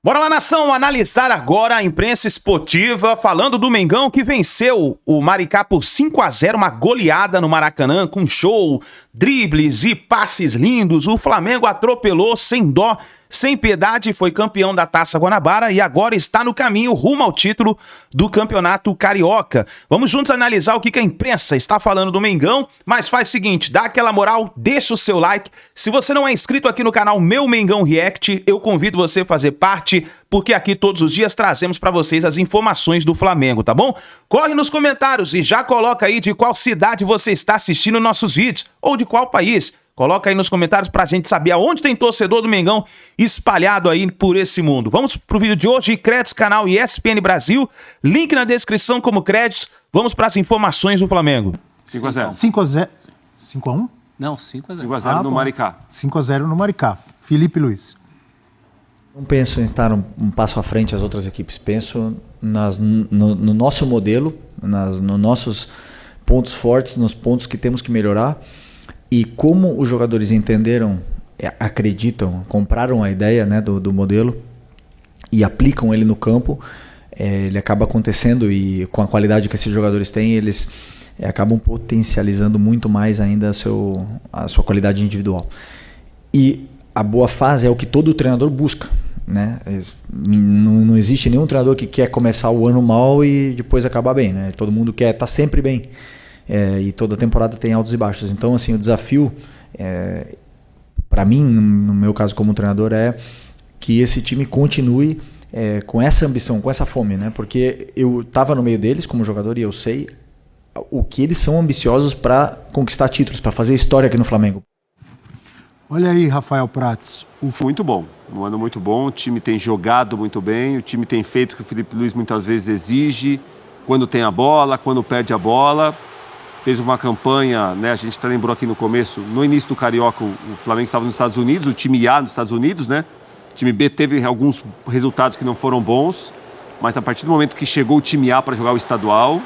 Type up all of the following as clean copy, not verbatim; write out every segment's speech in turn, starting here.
Bora lá, nação, analisar agora a imprensa esportiva, falando do Mengão que venceu o Maricá por 5-0, uma goleada no Maracanã, com show, dribles e passes lindos. O Flamengo atropelou sem dó, sem piedade, foi campeão da Taça Guanabara e agora está no caminho rumo ao título do Campeonato Carioca. Vamos juntos analisar o que a imprensa está falando do Mengão, mas faz o seguinte, dá aquela moral, deixa o seu like. Se você não é inscrito aqui no canal Meu Mengão React, eu convido você a fazer parte, porque aqui todos os dias trazemos para vocês as informações do Flamengo, tá bom? Corre nos comentários e já coloca aí de qual cidade você está assistindo nossos vídeos, ou de qual país. Coloca aí nos comentários pra gente saber aonde tem torcedor do Mengão espalhado aí por esse mundo. Vamos pro vídeo de hoje, créditos canal ESPN Brasil, link na descrição como créditos. Vamos para as informações do Flamengo. 5-0. 5-0. 5-1? Não, 5-0. 5-0 no Maricá. 5-0 no Maricá. Felipe Luiz. Não penso em estar um passo à frente das outras equipes. Penso no nosso modelo, nos nossos pontos fortes, nos pontos que temos que melhorar. E como os jogadores entenderam, acreditam, compraram a ideia, né, do modelo e aplicam ele no campo, ele acaba acontecendo e com a qualidade que esses jogadores têm, eles acabam potencializando muito mais ainda a sua qualidade individual. E a boa fase é o que todo treinador busca, né? Não existe nenhum treinador que quer começar o ano mal e depois acabar bem, né? Todo mundo quer estar sempre bem. E toda temporada tem altos e baixos. Então, assim, o desafio, para mim, no meu caso como treinador, é que esse time continue com essa ambição, com essa fome, né? Porque eu estava no meio deles como jogador e eu sei o que eles são ambiciosos para conquistar títulos, para fazer história aqui no Flamengo. Olha aí, Rafael Prats. Muito bom, um ano muito bom, o time tem jogado muito bem, o time tem feito o que o Felipe Luiz muitas vezes exige, quando tem a bola, quando perde a bola. Fez uma campanha, né? A gente até lembrou aqui no começo, no início do Carioca, o Flamengo estava nos Estados Unidos, o time A nos Estados Unidos, né? O time B teve alguns resultados que não foram bons, mas a partir do momento que chegou o time A para jogar o estadual,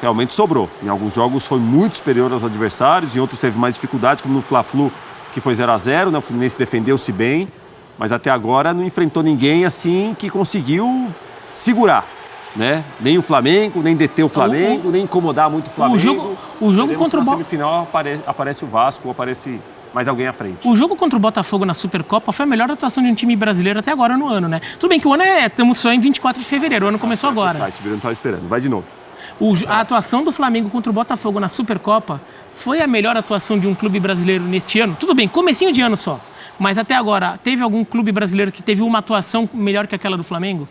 realmente sobrou. Em alguns jogos foi muito superior aos adversários, em outros teve mais dificuldade, como no Fla-Flu, que foi 0-0, né? O Fluminense defendeu-se bem, mas até agora não enfrentou ninguém assim que conseguiu segurar. Né? Nem o Flamengo, nem deter o Flamengo, nem incomodar muito o Flamengo. O jogo contra o Botafogo. Na semifinal aparece o Vasco, ou aparece mais alguém à frente. O jogo contra o Botafogo na Supercopa foi a melhor atuação de um time brasileiro até agora no ano, né? Tudo bem que o ano estamos só em 24 de fevereiro, o ano começou agora. O Bira não estava esperando, vai de novo. A atuação do Flamengo contra o Botafogo na Supercopa foi a melhor atuação de um clube brasileiro neste ano. Tudo bem, comecinho de ano só. Mas até agora, teve algum clube brasileiro que teve uma atuação melhor que aquela do Flamengo?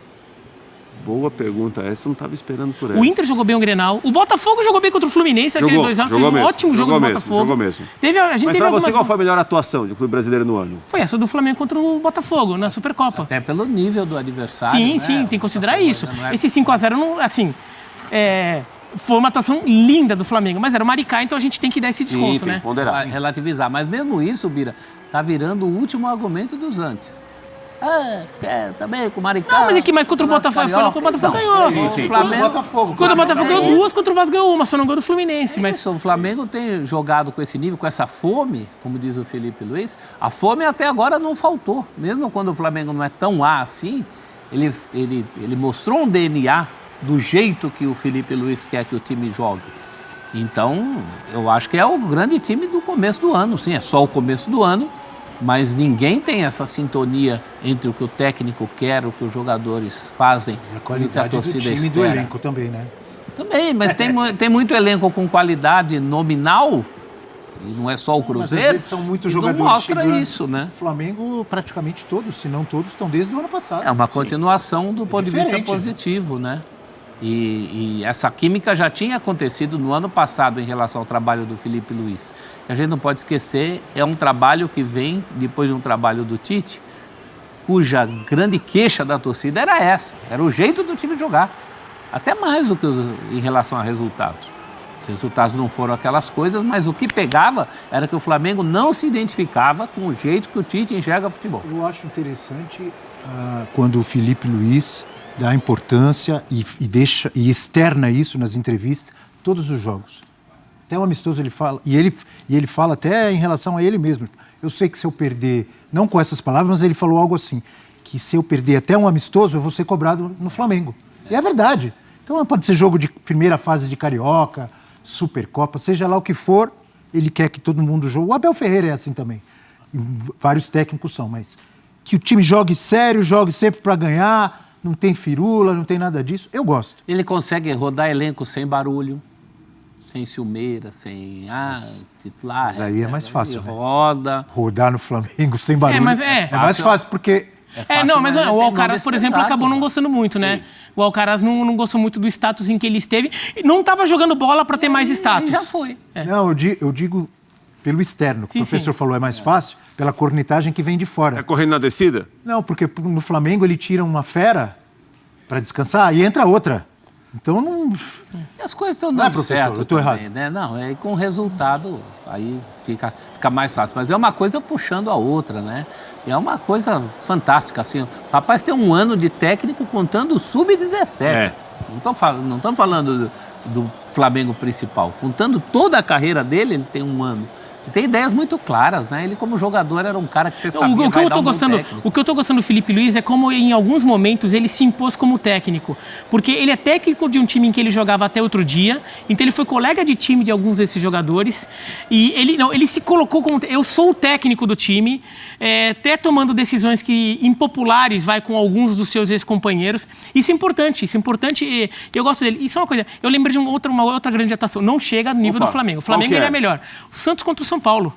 Boa pergunta, essa eu não estava esperando por essa. O Inter jogou bem o Grenal, o Botafogo jogou bem contra o Fluminense, aquele 2x, fez um ótimo jogo do Botafogo. Jogou mesmo. Mas pra você, qual foi a melhor atuação de um clube brasileiro no ano? Foi essa do Flamengo contra o Botafogo, na Supercopa. Até pelo nível do adversário, Sim, né? sim, tem que considerar isso. Esse 5-0, assim, foi uma atuação linda do Flamengo, mas era o Maricá, então a gente tem que dar esse desconto, tem né? Que ponderar. Relativizar, mas mesmo isso, Bira, tá virando o último argumento dos antes. Também com o Maricá. Não, mas contra o Botafogo, falou que o Botafogo ganhou. Sim. Contra o Botafogo. Contra o Botafogo ganhou duas, contra o Vasco ganhou uma, só não ganhou do Fluminense. Mas isso, o Flamengo tem jogado com esse nível, com essa fome, como diz o Felipe Luiz. A fome até agora não faltou. Mesmo quando o Flamengo não é tão A assim, ele mostrou um DNA do jeito que o Felipe Luiz quer que o time jogue. Então, eu acho que é o grande time do começo do ano. Sim, é só o começo do ano. Mas ninguém tem essa sintonia entre o que o técnico quer, o que os jogadores fazem e a qualidade que a torcida do time espera. do elenco também, né? Também, mas tem muito elenco com qualidade nominal, e não é só o Cruzeiro. Mas às vezes são muitos jogadores não mostra chegando. Isso, né? O Flamengo, praticamente todos, se não todos, estão desde o ano passado. É uma continuação do ponto de vista diferente, positivo, né? E essa química já tinha acontecido no ano passado em relação ao trabalho do Felipe Luiz. Que a gente não pode esquecer, é um trabalho que vem depois de um trabalho do Tite, cuja grande queixa da torcida era essa, era o jeito do time jogar. Até mais do que em relação a resultados. Os resultados não foram aquelas coisas, mas o que pegava era que o Flamengo não se identificava com o jeito que o Tite enxerga o futebol. Eu acho interessante quando o Felipe Luiz dá importância e externa isso nas entrevistas, todos os jogos. Até o amistoso ele fala, e ele fala até em relação a ele mesmo. Eu sei que se eu perder, não com essas palavras, mas ele falou algo assim, que se eu perder até um amistoso, eu vou ser cobrado no Flamengo. E é verdade. Então pode ser jogo de primeira fase de Carioca, Supercopa, seja lá o que for, ele quer que todo mundo jogue. O Abel Ferreira é assim também. E vários técnicos são, mas que o time jogue sério, jogue sempre para ganhar, não tem firula, não tem nada disso, eu gosto. Ele consegue rodar elenco sem barulho, sem ciumeira, sem titular. Mas aí é mais fácil, né? Roda. Rodar no Flamengo sem barulho é mais fácil, porque... Mas o Alcaraz, por exemplo, acabou não gostando muito, né? O Alcaraz não gostou muito do status em que ele esteve. Não estava jogando bola para ter mais status. Já foi. Não, eu digo pelo externo. O professor falou é mais fácil, pela cornetagem que vem de fora. É correndo na descida? Não, porque no Flamengo ele tira uma fera para descansar e entra outra. Então não... As coisas estão dando certo. Eu estou errado. Né? Não, com resultado aí fica mais fácil. Mas é uma coisa puxando a outra, né? É uma coisa fantástica, assim. O rapaz tem um ano de técnico contando o sub-17. Não estamos falando do Flamengo principal. Contando toda a carreira dele, ele tem um ano. E tem ideias muito claras, né? Ele, como jogador, era um cara que você sabia o que eu tô gostando do Felipe Luiz é como, em alguns momentos, ele se impôs como técnico. Porque ele é técnico de um time em que ele jogava até outro dia, então ele foi colega de time de alguns desses jogadores, e ele se colocou como... Eu sou o técnico do time, até tomando decisões impopulares, vai com alguns dos seus ex-companheiros. Isso é importante, e eu gosto dele. Isso é uma coisa... Eu lembrei de uma outra grande atuação. Não chega no nível do Flamengo. O Flamengo ele é melhor. O Santos contra o São Paulo.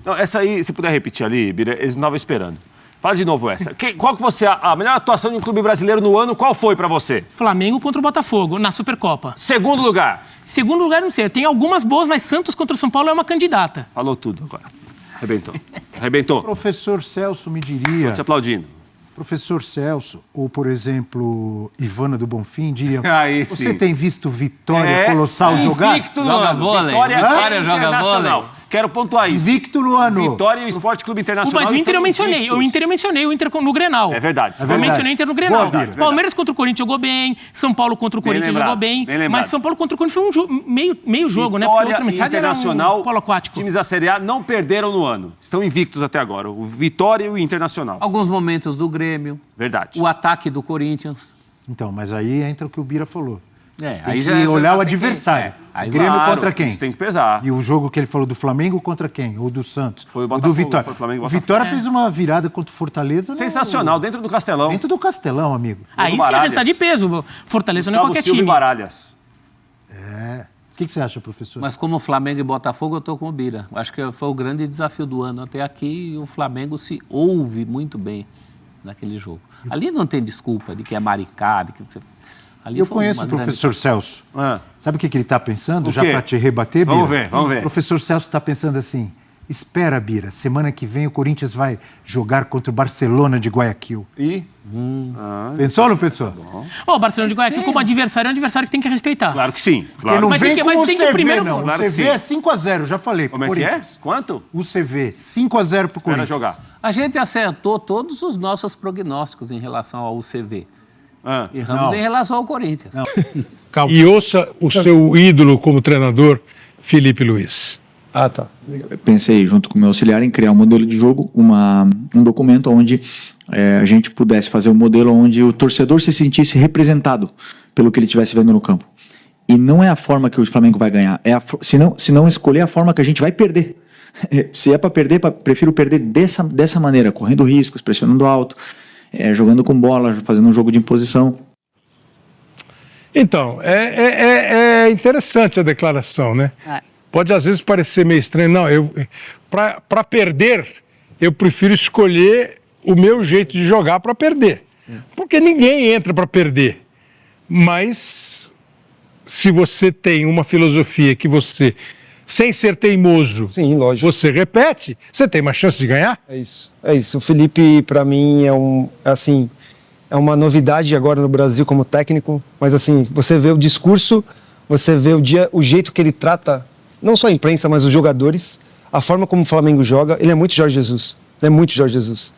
Não, essa aí, se puder repetir ali, Bira, eles não estavam esperando. Fala de novo essa. Qual que você... A melhor atuação de um clube brasileiro no ano, qual foi pra você? Flamengo contra o Botafogo, na Supercopa. Segundo lugar? Segundo lugar, não sei. Tem algumas boas, mas Santos contra o São Paulo é uma candidata. Falou tudo agora. Arrebentou. Professor Celso me diria... Tô te aplaudindo. Professor Celso, ou, por exemplo, Ivana do Bonfim, diriam, você sim. tem visto Vitória Colossal jogar? Joga vôlei. Vitória joga vôlei. Quero pontuar isso. Invicto no ano. Vitória e o Esporte Clube Internacional. Mas o Inter eu mencionei. O Inter no Grenal. É verdade. Eu mencionei o Inter no Grenal. Boa, Palmeiras contra o Corinthians jogou bem. São Paulo contra o Corinthians jogou bem. Mas São Paulo contra o Corinthians foi um meio jogo, né? Porque outra metade Internacional, era um polo aquático. Times da Série A não perderam no ano. Estão invictos até agora. O Vitória e o Internacional. Alguns momentos do Grêmio. Verdade. O ataque do Corinthians. Então, mas aí entra o que o Bira falou. Tem aí que olhar o adversário. O Grêmio contra quem? Isso tem que pesar. E o jogo que ele falou do Flamengo contra quem? Ou do Santos? Foi o Ou Botafogo, do Vitória. foi o Flamengo e O Botafogo. Vitória fez uma virada contra o Fortaleza. Sensacional, dentro do Castelão. Dentro do Castelão, amigo. Aí sim é resultado de peso. Fortaleza não é qualquer Silva time. E Baralhas. O que você acha, professor? Mas como Flamengo e Botafogo, eu estou com o Bira. Acho que foi o grande desafio do ano até aqui. E o Flamengo se ouve muito bem naquele jogo. Ali não tem desculpa de que é maricá, de que... Ali eu conheço o professor Celso. Sabe o que ele está pensando? Já para te rebater, Bira? Vamos ver. O professor Celso está pensando assim, espera, Bira, semana que vem o Corinthians vai jogar contra o Barcelona de Guayaquil. E? Pensou ou não pensou? O Barcelona de Guayaquil como adversário é um adversário que tem que respeitar. Claro que sim. Claro. Não Mas vem tem com o tem que CV, primeiro... não. Claro O CV é 5-0, já falei. Como é que é? Quanto? O CV, 5-0 pro Corinthians. jogar. A gente acertou todos os nossos prognósticos em relação ao UCV. Erramos em relação ao Corinthians. E ouça o seu ídolo como treinador, Felipe Luiz. Tá. Eu pensei, junto com o meu auxiliar, em criar um modelo de jogo, um documento onde a gente pudesse fazer um modelo onde o torcedor se sentisse representado pelo que ele estivesse vendo no campo. E não é a forma que o Flamengo vai ganhar, se não escolher a forma que a gente vai perder. Se é para perder, prefiro perder dessa maneira, correndo riscos, pressionando alto, jogando com bola, fazendo um jogo de imposição. Então, é interessante a declaração, né? Pode às vezes parecer meio estranho. Não, para perder, eu prefiro escolher o meu jeito de jogar para perder. Porque ninguém entra para perder. Mas se você tem uma filosofia que você, sem ser teimoso, sim, lógico, você repete, você tem mais chance de ganhar? É isso. O Felipe, para mim, é uma novidade agora no Brasil como técnico, mas assim, você vê o discurso, você vê o jeito que ele trata, não só a imprensa, mas os jogadores, a forma como o Flamengo joga, ele é muito Jorge Jesus.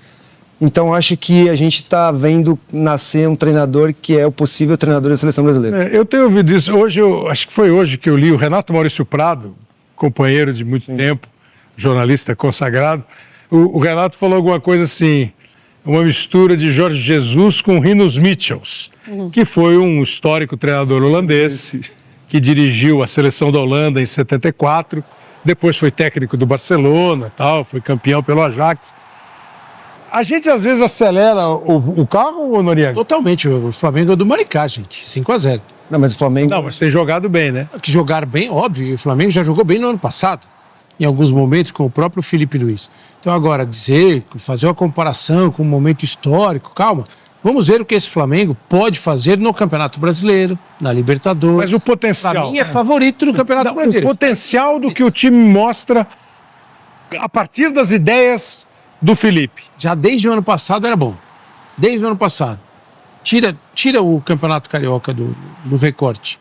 Então, acho que a gente está vendo nascer um treinador que é o possível treinador da seleção brasileira. Eu tenho ouvido isso. Acho que foi hoje que eu li o Renato Maurício Prado, companheiro de muito tempo, jornalista consagrado. O Renato falou alguma coisa assim, uma mistura de Jorge Jesus com Rinus Michels, que foi um histórico treinador holandês que dirigiu a seleção da Holanda em 74, depois foi técnico do Barcelona, tal, foi campeão pelo Ajax. A gente às vezes acelera o carro, ou Noriega? Totalmente. O Flamengo é do Maricá, gente. 5-0. Não, mas o Flamengo... Não, mas tem jogado bem, né? Que jogar bem, óbvio. O Flamengo já jogou bem no ano passado, em alguns momentos, com o próprio Filipe Luís. Então agora, fazer uma comparação com um momento histórico, calma. Vamos ver o que esse Flamengo pode fazer no Campeonato Brasileiro, na Libertadores. Mas o potencial... Para mim é favorito no Campeonato Brasileiro. O potencial do que o time mostra a partir das ideias do Felipe. Já desde o ano passado era bom. Desde o ano passado. Tira o Campeonato Carioca do recorte.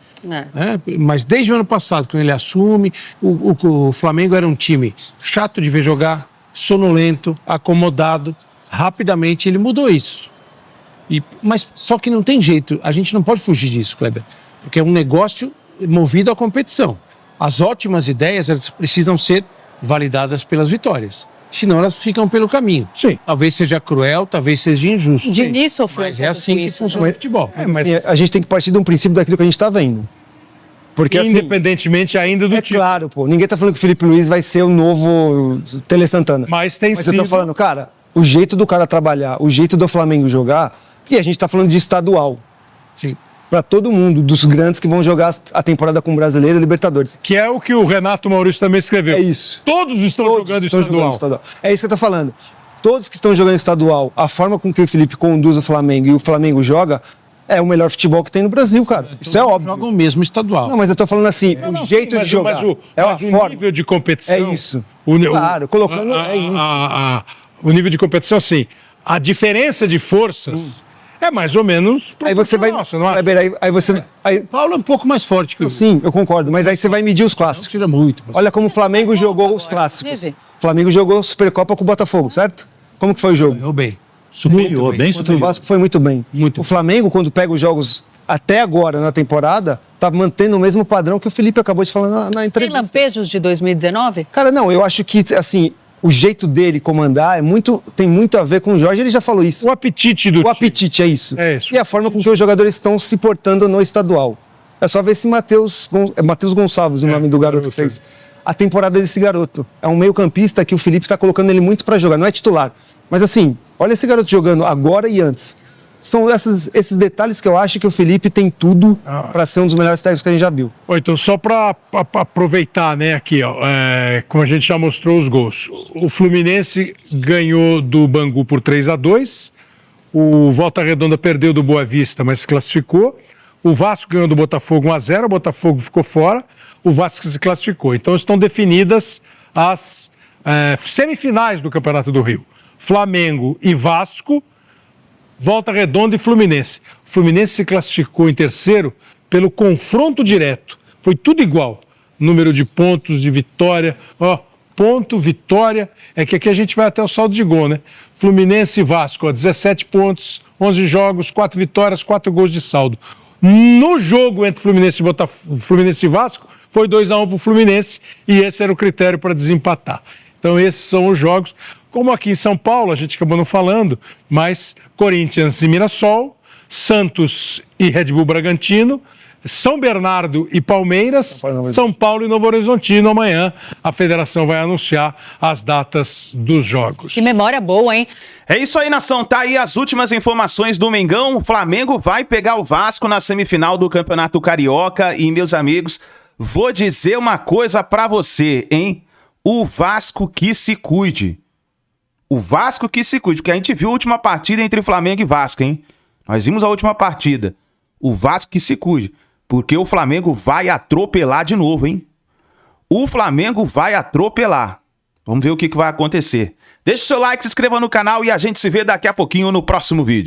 Mas desde o ano passado, quando ele assume, o Flamengo era um time chato de ver jogar, sonolento, acomodado. Rapidamente ele mudou isso. Mas só que não tem jeito, a gente não pode fugir disso, Kleber, porque é um negócio movido à competição. As ótimas ideias, elas precisam ser validadas pelas vitórias, senão elas ficam pelo caminho. Sim. Talvez seja cruel, talvez seja injusto. O Diniz sofreu. Mas é assim que funciona o futebol. Mas a gente tem que partir de um princípio daquilo que a gente está vendo. Porque, independentemente ainda do time. Claro, pô. Ninguém tá falando que o Filipe Luís vai ser o novo Tele Santana. Mas eu tô falando, cara, o jeito do cara trabalhar, o jeito do Flamengo jogar, e a gente tá falando de estadual. Sim. Para todo mundo, dos grandes que vão jogar a temporada com o Brasileiro e Libertadores. Que é o que o Renato Maurício também escreveu. É isso. Todos estão jogando estadual. É isso que eu tô falando. Todos que estão jogando estadual, a forma com que o Felipe conduz o Flamengo e o Flamengo joga, é o melhor futebol que tem no Brasil, cara. Isso é óbvio. Jogam o mesmo estadual. Não, mas eu tô falando assim, o jeito de jogar. Mas o nível de competição. É isso. Claro, colocando. É isso. O nível de competição, assim. A diferença de forças é mais ou menos. Aí você vai. Aí você. O Paulo é um pouco mais forte que o. Sim, eu concordo. Mas aí você vai medir os clássicos. Tira muito. Olha como o Flamengo jogou os clássicos. O Flamengo jogou Supercopa com o Botafogo, certo? Como que foi o jogo? Ganhou bem. Superior, bem superior. O Vasco foi muito bem. O Flamengo, quando pega os jogos até agora na temporada, tá mantendo o mesmo padrão que o Felipe acabou de falar na entrevista. Tem lampejos de 2019? Cara, não, eu acho que, assim, o jeito dele comandar tem muito a ver com o Jorge, ele já falou isso. O apetite do time. O apetite, é isso. É isso. E a forma com que os jogadores estão se portando no estadual. É só ver se Matheus Gonçalves, o nome do garoto que fez. A temporada desse garoto. É um meio-campista que o Felipe tá colocando ele muito pra jogar, não é titular. Mas assim, olha esse garoto jogando agora e antes. São esses detalhes que eu acho que o Felipe tem tudo para ser um dos melhores técnicos que a gente já viu. Então, só para aproveitar, né, aqui, ó, como a gente já mostrou os gols. O Fluminense ganhou do Bangu por 3-2. O Volta Redonda perdeu do Boa Vista, mas se classificou. O Vasco ganhou do Botafogo 1-0, o Botafogo ficou fora, o Vasco se classificou. Então estão definidas as semifinais do Campeonato do Rio. Flamengo e Vasco, Volta Redonda e Fluminense. O Fluminense se classificou em terceiro pelo confronto direto. Foi tudo igual. Número de pontos, de vitória. Ponto, vitória. É que aqui a gente vai até o saldo de gol, né? Fluminense e Vasco, 17 pontos, 11 jogos, 4 vitórias, 4 gols de saldo. No jogo entre Fluminense e Vasco, foi 2-1 para o Fluminense e esse era o critério para desempatar. Então esses são os jogos. Como aqui em São Paulo, a gente acabou não falando, mas Corinthians e Mirassol, Santos e Red Bull Bragantino, São Bernardo e Palmeiras, São Paulo e Novo Horizontino. Amanhã a federação vai anunciar as datas dos jogos. Que memória boa, hein? É isso aí, nação. Tá aí as últimas informações do Mengão. O Flamengo vai pegar o Vasco na semifinal do Campeonato Carioca. E, meus amigos, vou dizer uma coisa pra você, hein? O Vasco que se cuide. O Vasco que se cuide, porque a gente viu a última partida entre Flamengo e Vasco, hein? Nós vimos a última partida. O Vasco que se cuide, porque o Flamengo vai atropelar de novo, hein? O Flamengo vai atropelar. Vamos ver o que vai acontecer. Deixe o seu like, se inscreva no canal e a gente se vê daqui a pouquinho no próximo vídeo.